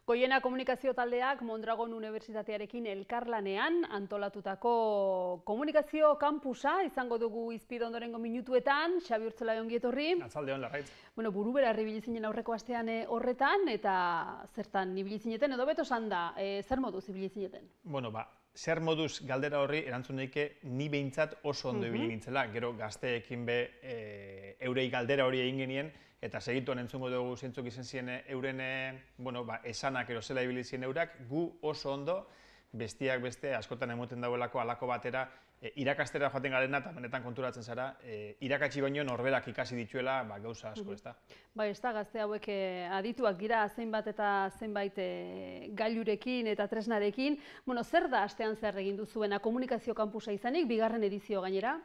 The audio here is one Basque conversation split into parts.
Goiena komunikazio taldeak Mondragon Unibertsitatearekin elkarlanean antolatutako komunikazio kampusa izango dugu izpide ondorengo minutuetan. Xabi Urtzela ongi etorri. Atzaldeon, Larraitz. Bueno, burubera ibili zinen aurreko astean horretan, eta zertan ibili zineten, edo beto esan da, zer moduz ibili zineten? Bueno, zer moduz galdera horri erantzun daike ni behintzat oso ondo ibili gintzela, gero gazteekin eurei galdera hori egin genien, eta segituan entzungo dugu zeintzuk izan ziren euren esanak ero zela ibili ziren eurak, gu oso ondo, bestiak beste askotan emoten dauelako halako batera irakastera joaten garena eta benetan konturatzen zara, irakatsi baino norberak ikasi dituela gauza asko, ezta? Bai, ez da, gazte hauek adituak dira zenbat eta zenbait gailurekin eta tresnarekin. Bueno, zer da astean zer egin duzuena komunikazio kampusa izanik, bigarren edizio gainera?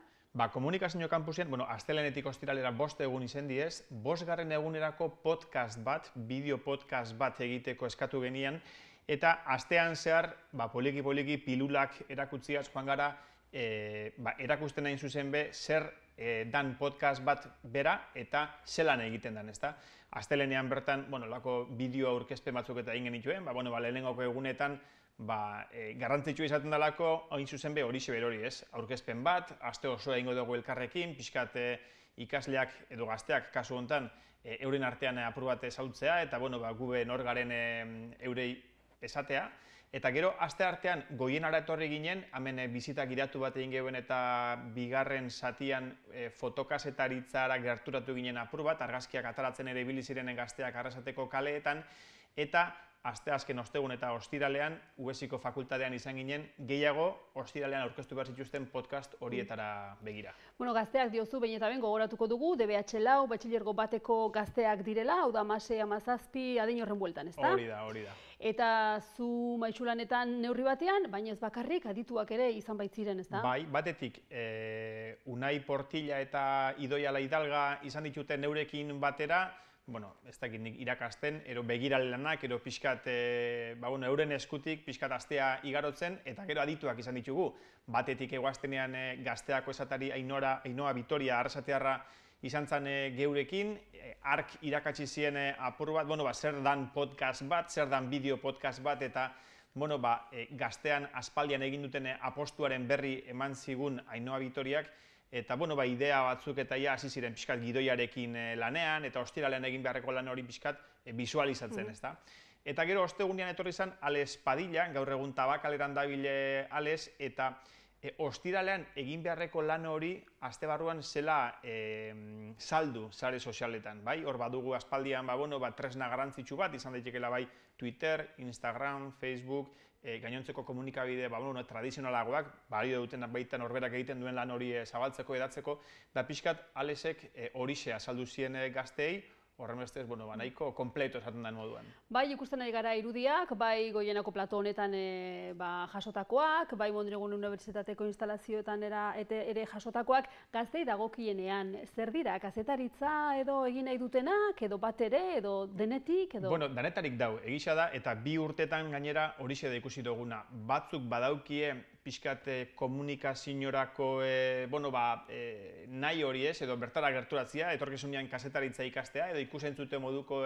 Komunikazio kampusean, astelehenetik ostiralera 5 egun izen diez, 5. egunerako podcast bat, bideo podcast bat egiteko eskatu genian, eta astean zehar, poliki-poliki pilulak erakutziaz joan gara, erakusten hain zuzen zer dan podcast bat bera eta zelan egiten den, ezta? Astelehenean bertan, lako bideo aurkezpen batzuk eta egin genituen, lehenengoko egunetan, garrantzitsua izaten dalako, hain zuzen horixe berori, ez? Aurkezpen bat, aste osoa egingo dugu elkarrekin, pixkat ikasleak edo gazteak kasu honetan euren artean apur bat ezautzea, eta gube nor garen eurei esatea. Eta gero, aste artean Goienara etorri ginen, hemen bizitak iratu bat egin geuen eta bigarren zatian fotokazetaritzara gerturatu ginen apur bat, argazkiak ataratzen ere ibili zirenen gazteak Arrasateko kaleetan, eta asteazken ostegun eta ostiralean, UESiko fakultatean izan ginen, gehiago ostiralean aurkeztu behar zituzten podcast horietara begira. Bueno, gazteak diozu, behin eta behin gogoratuko dugu, DBH lau, batxilergo bateko gazteak direla, hau da 16-17 adin horren bueltan, ezta? Hori da. Eta zu maitxulanetan neurri batean, baina ez bakarrik adituak ere izan baitziren, ezta? Bai, batetik, Unai Portilla eta Idoia Laidalga izan dituten neurekin batera, ez dakit nik irakasten, ero begirale lanak, ero pixkat, euren eskutik pixkat astea igarotzen, eta gero adituak izan ditugu. Batetik egoaztenean gazteako esatari Ainhoa Vitoria Arrasatearra izan zen geurekin, ark irakatsi zien apur bat, zer dan podcast bat, zer dan bideo podcast bat, eta gaztean aspaldian egin duten apostuaren berri eman zigun Ainhoa Vitoriak, eta idea batzuk eta hasi ziren pixkat gidoiarekin lanean, eta ostiralean egin beharreko lan hori pixkat bisualizatzen, ezta? Eta gero ostegunean etorri izan Ales Padilla, gaur egun Tabakaleran dabile Ales, eta ostiralean egin beharreko lan hori aste barruan zela saldu sare sozialetan, bai? Hor badugu aspaldian tresna garrantzitsu bat, izan daitekeela bai Twitter, Instagram, Facebook, gainontzeko komunikabide tradizionalagoak, balio duten baita norberak egiten duen lan hori zabaltzeko, edatzeko, da pixkat Alesek horixe azaldu zien gazteei, horren bestez, nahiko kompleto esaten den moduan. Bai, ikusten nahi gara irudiak, bai Goienako plato honetan jasotakoak, bai Mondragon Unibertsitateko instalazioetan ere jasotakoak, gaztei dagokienean, zer dira, kazetaritza edo egin nahi dutenak, edo bat ere, edo denetik, edo... Danetarik dau, egisa da, eta 2 urtetan gainera horixe da ikusi duguna. Batzuk badaukie pixkat komunikaziorako nahi hori ez, edo bertara gerturatzea, etorkizunean kazetaritza ikastea, edo ikusentzute moduko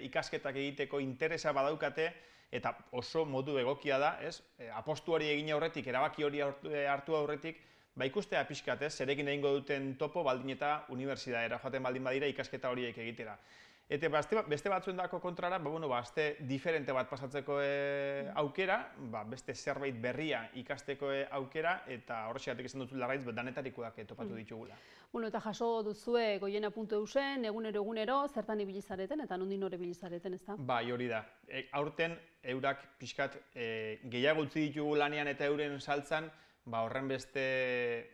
ikasketak egiteko interesa badaukate, eta oso modu egokia da, ez? Apostu hori egin aurretik, erabaki hori hartu aurretik, ikustea pixkat, ez? Zerekin egingo duten topo baldin eta unibertsitatera joaten baldin badira ikasketa horiek egitera. Eta beste batzuendako kontrara, aste diferente bat pasatzeko aukera, beste zerbait berria ikasteko aukera, eta horrexegatik izan dut Larraitz, danetarikoak topatu ditugula. Eta jaso duzue goiena.eusen, egunero, zertan ibili zareten, eta nondin hor ibili zareten, ezta? Bai, hori da. Aurten, eurak pixkat gehiago utzi ditugu lanean eta euren saltzan, horren beste,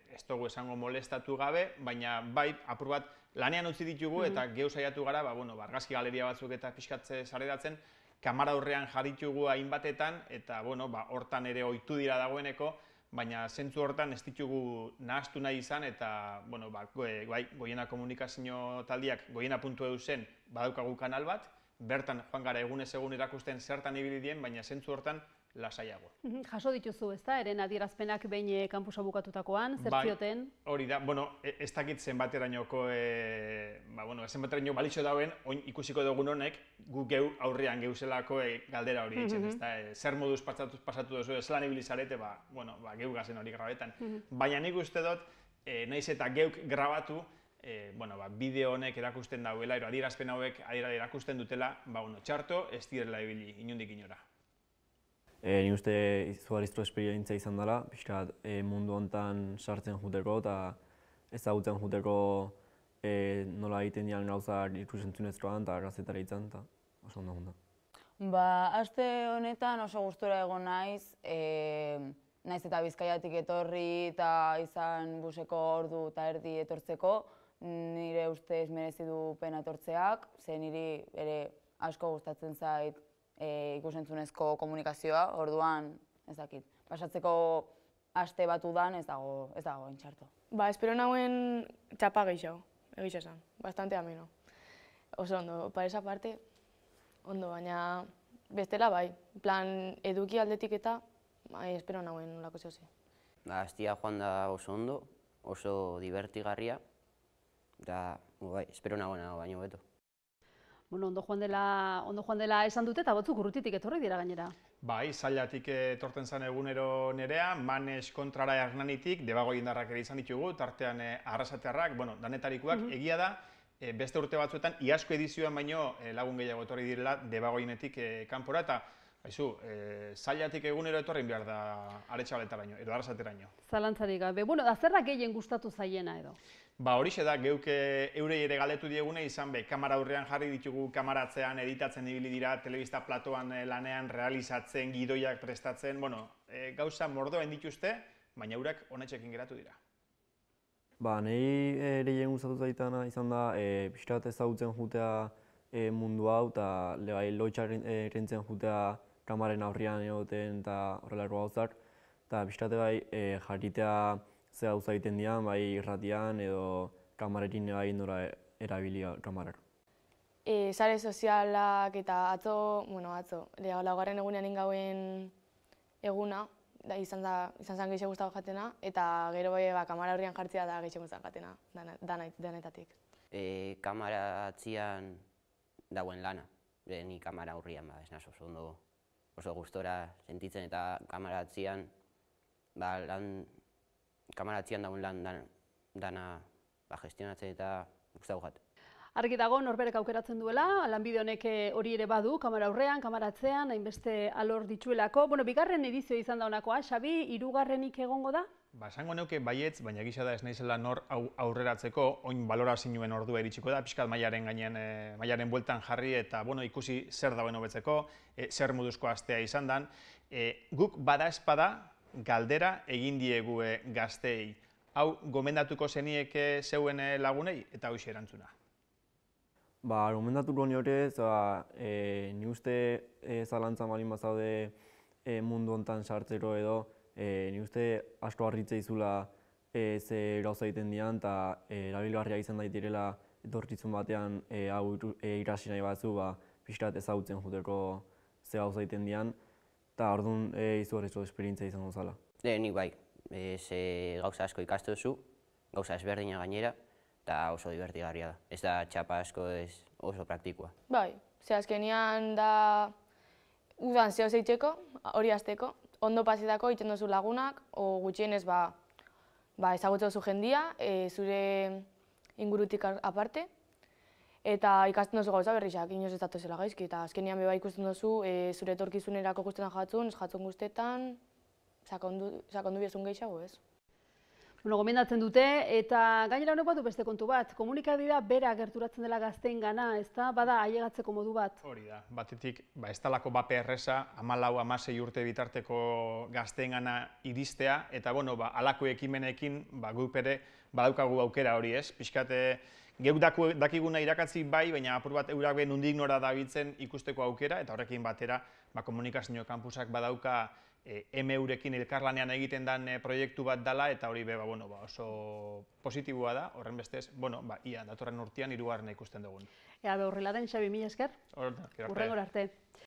ez dugu esango molestatu gabe, baina bai, apur bat, lanean utzi ditugu eta gehu saiatu gara, argazki galeria batzuk eta pixkatze sareratzen, kamara aurrean jarritugu hainbatetan, eta hortan ere ohitu dira dagoeneko, baina zentzu hortan ez ditugu nahastu nahi izan, eta Goiena komunikazio taldiak goiena.eusen badaukagu kanal bat, bertan joan gara egunez egun erakusten zertan ibili dien, baina zentzu hortan lasaiago. Jaso dituzu, ezta, eren adierazpenak behin kanpusa bukatutakoan, zer zioten? Hori da, ez dakit zenbaterainoko, zenbateraino balitxo dauen, oin ikusiko dugun honek, gu geu aurrean geuzelako galdera hori eitzen, ezta, zer moduz pasatu duzu, zelan ibili zarete, geu gazen hori grabetan. Baina nik uste dut, naiz eta geuk grabatu, bideo honek erakusten dauela, adierazpen hauek erakusten dutela, txarto ez direla ibili, inondik inora. Ni uste izugarrizko esperientzia izan dela, pixkat mundu honetan sartzen juteko eta ezagutzen juteko nola egiten dian gauzak ikusentzunezkoan eta gazetaritzen eta oso ondo junta. Aste honetan oso gustura egon naiz, naiz eta Bizkaiatik etorri eta izan buseko ordu eta erdi etortzeko, nire ustez merezi du pena etortzeak, ze niri ere asko gustatzen zait ikusentzunezko komunikazioa, orduan ez dakit. Pasatzeko aste bat udan ez dago entxarto. Espero nauen txapa gehiago, egiz esan, bastante ameno. Oso ondo, para esa parte, ondo, baina bestela bai, plan eduki aldetik eta espero nauen olako zehose. Astia joan da oso ondo, oso divertigarria, eta espero nagoena baino beto. Ondo joan dela esan dute eta batzuk urrutitik etorri dira gainera. Bai, Zailatik etortzen zen egunero nerea, Manes kontrara Hernanitik, Debago indarrak ere izan ditugu, tartean Arrasatearrak, danetarikoak, egia da, beste urte batzuetan, iazko edizioan baino lagun gehiago etorri direla Debagoinetik kanpora, eta Zailatik egunero etorri behar da Aretxabaletaraino, edo Arrasateraino. Zalantzarik gabe. Da zerrak gehien gustatu zaiena edo? Horixe da, geuk eurei ere galdetu diegune izan kamara aurrean jarri ditugu, kamaratzean, editatzen ibili dira, telebista platoan lanean, realizatzen, gidoiak prestatzen, gauza mordoen dituzte, baina eurak honetxekin geratu dira. Nahi gehien gustatu zaitana izan da, pixkat ezagutzen jutea mundu hau, eta lotxak rentzen jutea kamaren aurrean egoten eta horrelako gauzak, eta pixkate jarritea ze gauza egiten dian, bai irratian edo kamarekin nora erabili kamarak. Sare sozialak eta atzo, laugarren egunean ingauen eguna, izan zen gehiago guztago jatena, eta gero kamara aurrean jartzea da gehiago guztago jatena, danetatik. Kamara atzian dauen lana, ni kamara aurrean, ez nazo oso gustora sentitzen eta kamara atzian, kamaratzean dagoen lan dana gestionatzen eta guztago jat. Argi dago, norberek aukeratzen duela, lanbide honek hori ere badu, kamara aurrean, kamaratzean, hainbeste alor dituelako. Bigarren edizio izan da honakoa, Xabi, hirugarrenik egongo da? Esango neuke baietz, baina gisa da ez naizela nor aurreratzeko, oin balorazioen ordua iritsiko da, pixkat mailaren bueltan jarri eta ikusi zer dagoen hobetzeko, zer moduzko astea izan dan. Guk bada espada, galdera egin diegu gazteei. Hau, gomendatuko zenieke zeuen lagunei eta hoxe erantzuna. Gomendatuko nioke, ni uste zalantzan balin bazaude mundu honetan sartzeko edo, ni uste asko harritze izula ze gauza egiten dian eta erabilgarria izan daitirela etorkizun batean hau irasi nahi batzu, pixkat ezagutzen juteko ze gauza egiten dian, eta orduan izugarrizko esperientzia izango zala. Nik bai, gauza asko ikastu duzu, gauza ezberdina gainera, eta oso divertigarria da. Ez da txapa asko, oso praktikoa. Bai, azkenean da udan zeo zeitzeko, hori azteko, ondo pasetako egiten duzu lagunak, o gutxienez ezagutzen duzu jendia, zure ingurutik aparte, eta ikasten duzu gauza berrizak, inoz ez datuzela gaizki, eta azkenean ikusten duzu zure etorkizunerako guztetan jatzun guztetan, sakondu biezun gehiago, ez? Gomendatzen dute, eta gainera honek badu beste kontu bat, komunikabidea bera gerturatzen dela gazteengana, ez da, bada ailegatzeko modu bat? Hori da, batetik, ez talako bape erreza, 14-16 urte bitarteko gazteengana iristea, eta halako ekimenekin guk ere badaukagu aukera hori, ez? Pixkate, geuk dakiguna irakatzi bai, baina apur bat eurak nondik nora dabiltzen ikusteko aukera, eta horrekin batera komunikazio kanpusak badauka eurekin elkarlanean egiten den proiektu bat dela, eta hori oso positiboa da, horren bestez, ia datorren urtean 3. ikusten dugun. Ea, horrela den, Xabi, mila esker. Horrela, Hurrengora arte.